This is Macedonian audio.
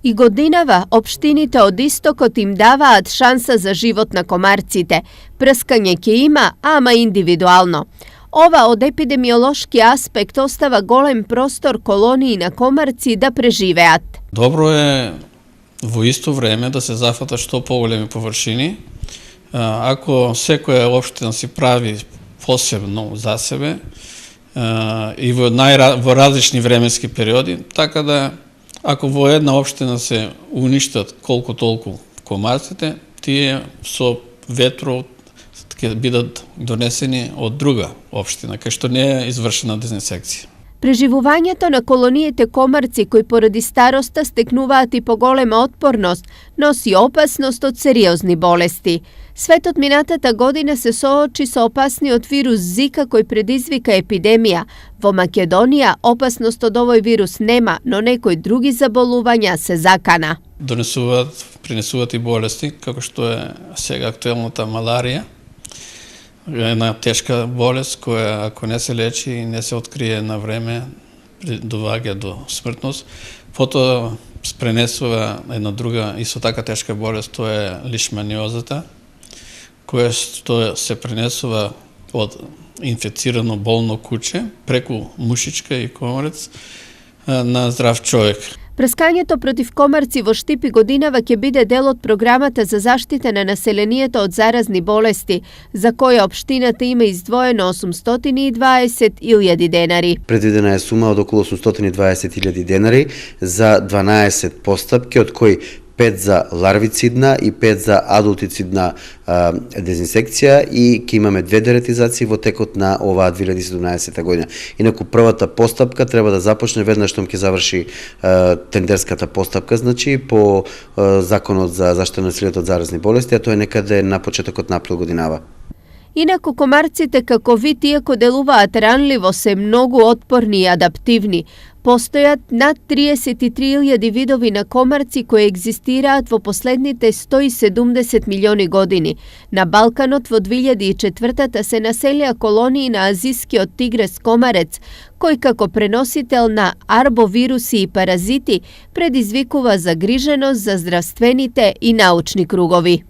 И годинава општините од истокот им даваат шанса за живот на комарците. Прскање ќе има, ама индивидуално. Ова од епидемиолошки аспект остава голем простор колонии на комарци да преживеат. Добро е во исто време да се зафата што поголеми површини. Ако секоја општина си прави посебно за себе и во различни временски периоди, така да ако во една општина се уништат колку толку комарците, тие со ветро ќе бидат донесени од друга општина, кај што не е извршена дезинсекција. Преживувањето на колониите комарци кои поради староста стекнуваат и поголема отпорност, носи опасност од сериозни болести. Светот минатата година се соочи со опасниот вирус Зика кој предизвика епидемија. Во Македонија опасност од овој вирус нема, но некои други заболувања се закана. Принесуваат и болести, како што е сега актуелната маларија. Една тешка болест која ако не се лечи и не се открие на време, доваѓа до смртност. Потоа пренесува една друга исто така тешка болест, тоа е лишманиозата, која што се пренесува од инфицирано болно куче преку мушичка и комарец на здрав човек. Прскањето против комарци во Штип и годинава ќе биде дел од програмата за заштита на населението од заразни болести, за која општината има издвоено 820.000 денари. Предвидена е сума од околу 820.000 денари за 12 постапки, од кои 5 за ларвицидна и 5 за адултицидна дезинсекција и ќе имаме 2 деретизации во текот на оваа 2017 година. Инаку првата постапка треба да започне веднаш што ќе заврши тендерската постапка, значи по Законот за заштита на населението од заразни болести, а тоа е некаде на почетокот на април годинава. Инаку комарците како вид, иако делуваат ранливо, се многу отпорни и адаптивни. Постојат над 33.000 видови на комарци кои екзистираат во последните 170 милиони години. На Балканот во 2004 се населија колонии на азискиот тигрес комарец, кој како преносител на арбовируси и паразити предизвикува загриженост за здравствените и научни кругови.